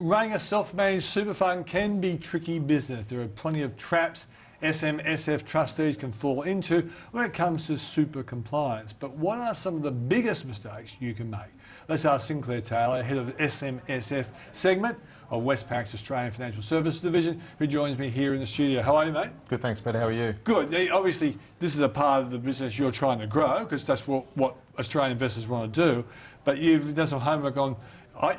Running a self-managed super fund can be tricky business. There are plenty of traps SMSF trustees can fall into when it comes to super compliance. But what are some of the biggest mistakes you can make? Let's ask Sinclair Taylor, head of SMSF segment of Westpac's Australian Financial Services Division, who joins me here in the studio. How are you, mate? Good, thanks, Peter. How are you? Good. Now, obviously, this is a part of the business you're trying to grow, because that's what Australian investors want to do. But you've done some homework on,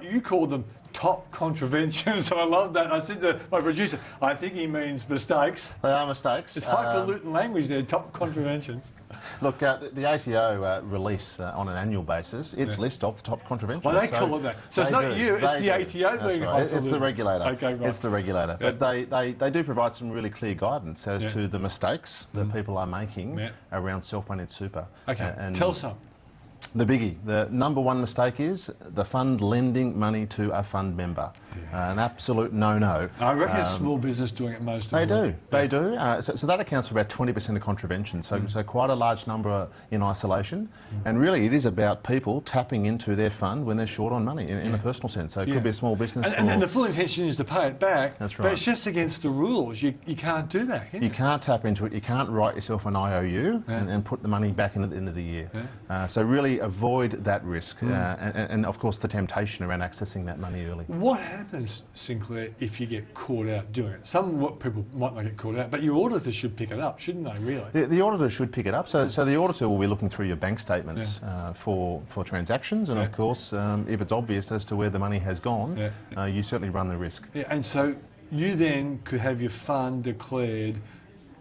you call them top contraventions, so I love that. I said to my producer, I think he means mistakes. They are mistakes. It's highfalutin language there, top contraventions. Look, the ATO release on an annual basis its list of the top contraventions. Well, they call it that. So it's not you, it's the ATO being highfalutin. It's the regulator. Okay, right. It's the regulator. Yeah. But they do provide some really clear guidance as to the mistakes that people are making around self-managed super. Okay, tell some. The biggie, the number one mistake is the fund lending money to a fund member. An absolute no-no. I reckon small business doing it most of They them. do, they do. So that accounts for about 20% of contravention, so quite a large number in isolation. And really it is about people tapping into their fund when they're short on money in a personal sense. So it could be a small business. And the full intention is to pay it back. That's right. But it's just against the rules. You can't do that, can you? You can't tap into it. You can't write yourself an IOU and put the money back in at the end of the year. So really avoid that risk and of course the temptation around accessing that money early. What happens, Sinclair, if you get caught out doing it? Some people might not get caught out, but your auditors should pick it up, shouldn't they, really? The auditor should pick it up. So the auditor will be looking through your bank statements for transactions, and of course, if it's obvious as to where the money has gone, you certainly run the risk. Yeah, and so you then could have your fund declared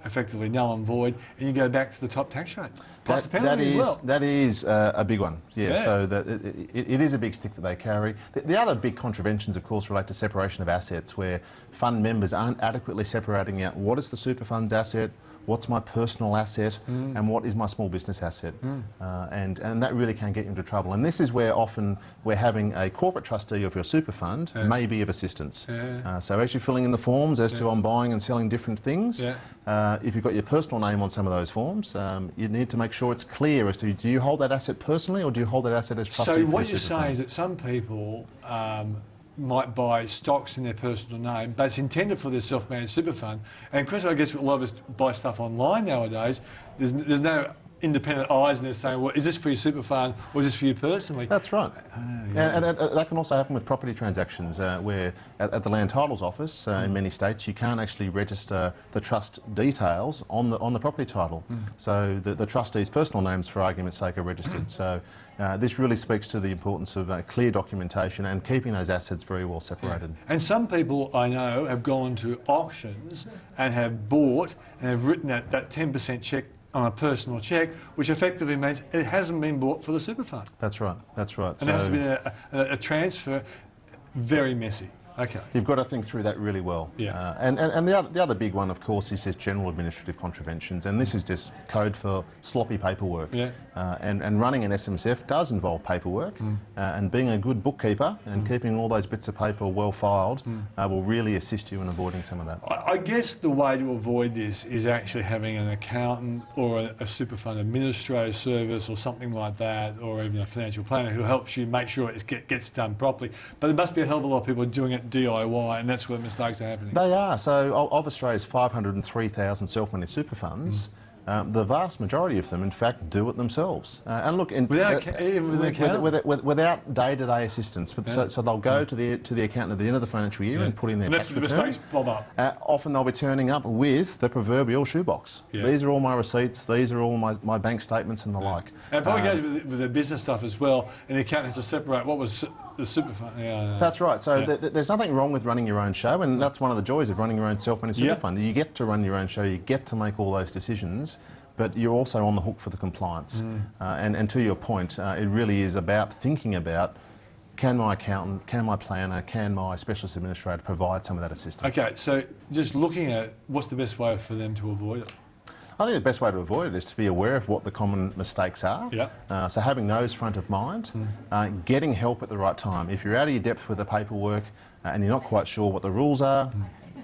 effectively null and void, and you go back to the top tax rate. Plus the penalty as well. That is a big one, so that it is a big stick that they carry. The other big contraventions, of course, relate to separation of assets, where fund members aren't adequately separating out what is the super fund's asset, what's my personal asset, and what is my small business asset. And that really can get you into trouble. And this is where often we're having a corporate trustee of your super fund may be of assistance. So as you're filling in the forms as to I'm buying and selling different things, if you've got your personal name on some of those forms, you need to make sure it's clear as to do you hold that asset personally or do you hold that asset as trustee? So what you're saying is that some people might buy stocks in their personal name, but it's intended for their self-managed super fund. And Chris, I guess a lot of us buy stuff online nowadays. There's no independent eyes and they're saying, well, is this for your super fund or is this for you personally? That's right. And that can also happen with property transactions where at the Land Titles Office in many states you can't actually register the trust details on the property title. So the trustee's personal names, for argument's sake, are registered. So this really speaks to the importance of clear documentation and keeping those assets very well separated. And some people I know have gone to auctions and have bought and have written that 10% cheque on a personal cheque, which effectively means it hasn't been bought for the super fund. That's right, that's right. And there has to be a transfer, very messy. Okay. You've got to think through that really well. And the other big one, of course, is just general administrative contraventions, and this is just code for sloppy paperwork. And running an SMSF does involve paperwork, and being a good bookkeeper and keeping all those bits of paper well filed will really assist you in avoiding some of that. I guess the way to avoid this is actually having an accountant or a super fund administrator service or something like that, or even a financial planner who helps you make sure it gets done properly. But there must be a hell of a lot of people doing it DIY, and that's where mistakes are happening. They are. So of Australia's 503,000 self-managed super funds, the vast majority of them, in fact, do it themselves. And look, without day-to-day assistance. So they'll go to the accountant at the end of the financial year and put in their tax return. That's where the mistakes bob up. Often they'll be turning up with the proverbial shoebox. These are all my receipts. These are all my bank statements and the like. And it probably goes with their business stuff as well. And the accountant has to separate what was the super fund. That's right. So there's nothing wrong with running your own show, and that's one of the joys of running your own self-managed super fund. You get to run your own show. You get to make all those decisions, but you're also on the hook for the compliance. And to your point, it really is about thinking about, can my accountant, can my planner, can my specialist administrator provide some of that assistance? Okay, so just looking at what's the best way for them to avoid it? I think the best way to avoid it is to be aware of what the common mistakes are. So having those front of mind, getting help at the right time. If you're out of your depth with the paperwork and you're not quite sure what the rules are,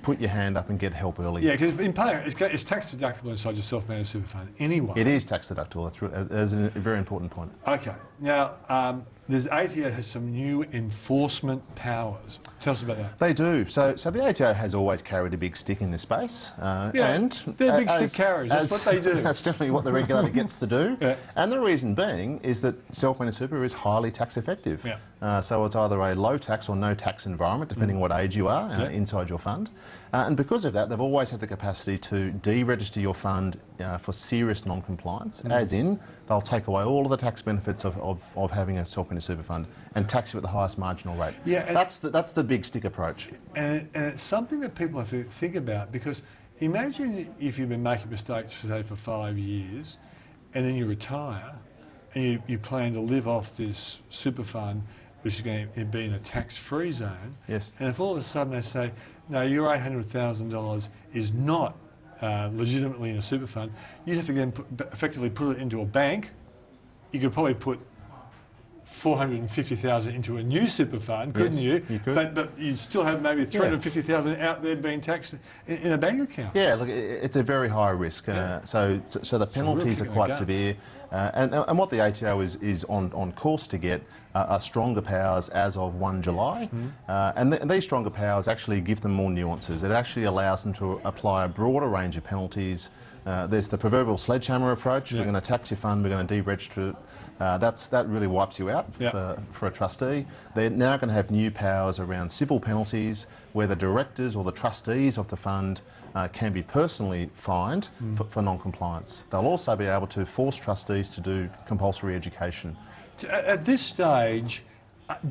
put your hand up and get help early. Yeah, because in paying, it's tax deductible inside your self-managed super fund anyway. It is tax deductible. That's a very important point. Okay. Now, there's ATO has some new enforcement powers. Tell us about that. They do. So the ATO has always carried a big stick in this space. And they're big stick carriers. That's what they do. That's definitely what the regulator gets to do. Yeah. And the reason being is that self-managed super is highly tax effective. Yeah. So it's either a low tax or no tax environment, depending on what age you are inside your fund. And because of that, they've always had the capacity to deregister your fund for serious non-compliance, as in they'll take away all of the tax benefits of having a self-managed super fund and tax you at the highest marginal rate. Yeah, that's the big stick approach. And it's something that people have to think about, because imagine if you've been making mistakes, say, for 5 years, and then you retire, and you plan to live off this super fund, which is going to be in a tax-free zone. Yes. And if all of a sudden they say, no, your $800,000 is not legitimately in a super fund, you'd have to then effectively put it into a bank. You could probably put $450,000 into a new super fund, couldn't you? You could. But you'd still have maybe $350,000 out there being taxed in a bank account. Yeah, look, it's a very high risk. So the penalties are quite severe. And what the ATO is on course to get are stronger powers as of 1 July. And these stronger powers actually give them more nuances. It actually allows them to apply a broader range of penalties. There's the proverbial sledgehammer approach. We're going to tax your fund, we're going to deregister it. That really wipes you out for a trustee. They're now going to have new powers around civil penalties, where the directors or the trustees of the fund can be personally fined for non-compliance. They'll also be able to force trustees to do compulsory education. At this stage,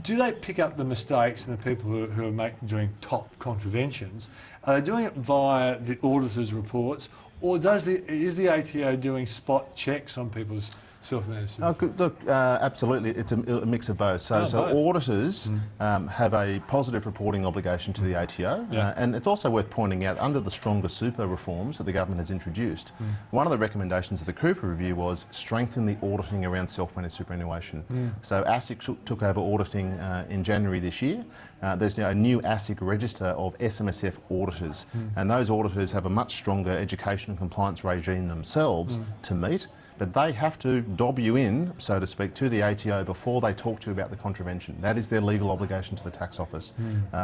do they pick up the mistakes and the people who are doing top contraventions? Are they doing it via the auditor's reports, or is the ATO doing spot checks on people's self-managed? Look, absolutely, it's a mix of both. So auditors have a positive reporting obligation to the ATO, and it's also worth pointing out, under the stronger super reforms that the government has introduced, one of the recommendations of the Cooper Review was strengthen the auditing around self-managed superannuation. So ASIC took over auditing in January this year. There's now a new ASIC register of SMSF auditors, and those auditors have a much stronger education and compliance regime themselves to meet. But they have to dob you in, so to speak, to the ATO before they talk to you about the contravention. That is their legal obligation to the tax office.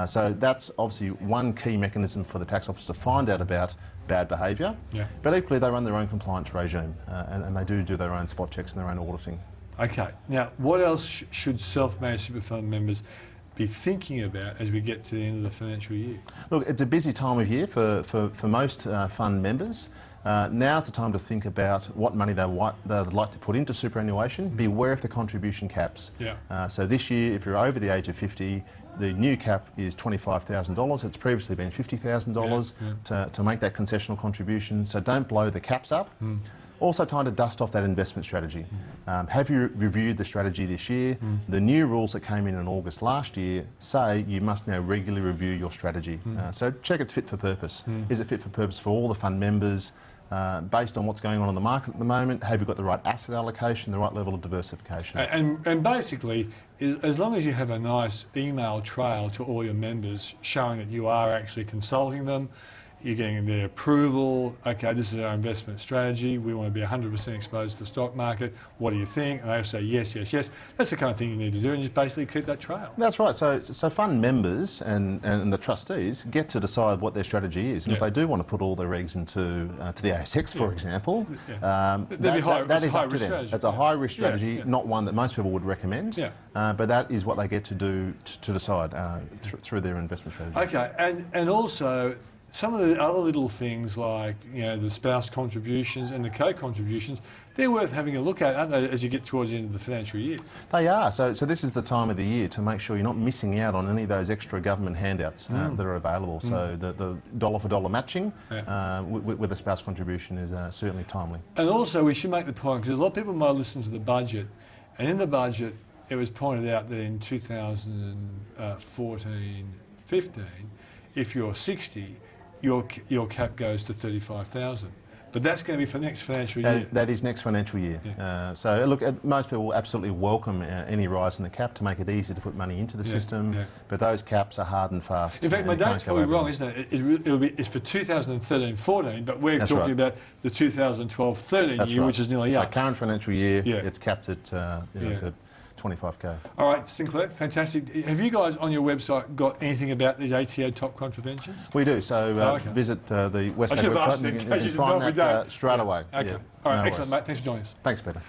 So that's obviously one key mechanism for the tax office to find out about bad behaviour. But equally, they run their own compliance regime, and they do their own spot checks and their own auditing. Okay. Now, what else should self-managed super fund members be thinking about as we get to the end of the financial year? Look, it's a busy time of year for most fund members. Now's the time to think about what money they'd like to put into superannuation. Be aware of the contribution caps. So this year, if you're over the age of 50, the new cap is $25,000. It's previously been $50,000 to make that concessional contribution. So don't blow the caps up. Also time to dust off that investment strategy. Have you reviewed the strategy this year? The new rules that came in August last year say you must now regularly review your strategy. So check it's fit for purpose. Is it fit for purpose for all the fund members? Based on what's going on in the market at the moment, have you got the right asset allocation, the right level of diversification? And basically, as long as you have a nice email trail to all your members showing that you are actually consulting them, you're getting their approval, okay, this is our investment strategy, we want to be 100% exposed to the stock market, what do you think? And they say yes, yes, yes. That's the kind of thing you need to do, and just basically keep that trail. That's right. So fund members and the trustees get to decide what their strategy is. And if they do want to put all their eggs into to the ASX, for example, that is up to them. It's a high-risk strategy, not one that most people would recommend, but that is what they get to do to decide through their investment strategy. Okay, and also, some of the other little things like, you know, the spouse contributions and the co-contributions, they're worth having a look at, aren't they, as you get towards the end of the financial year? They are. So this is the time of the year to make sure you're not missing out on any of those extra government handouts that are available. So the dollar for dollar matching with a spouse contribution is certainly timely. And also we should make the point, because a lot of people might listen to the budget, and in the budget it was pointed out that in 2014-15, if you're 60, your cap goes to 35,000. But that's going to be for next financial year. That is next financial year. So look, most people will absolutely welcome any rise in the cap to make it easy to put money into the system. But those caps are hard and fast. In fact, my date's probably wrong, isn't it? It's for 2013-14, but we're talking about the 2012-13 year, which is nearly up. So current financial year, it's capped at 25k. All right, Sinclair, fantastic. Have you guys on your website got anything about these ATO top contraventions? We do. So okay. visit the Westpac I should have website asked and in you case can you didn't find know we that don't. straight away. Okay. Yeah, All right, no excellent, worries. mate. Thanks for joining us. Thanks, Peter.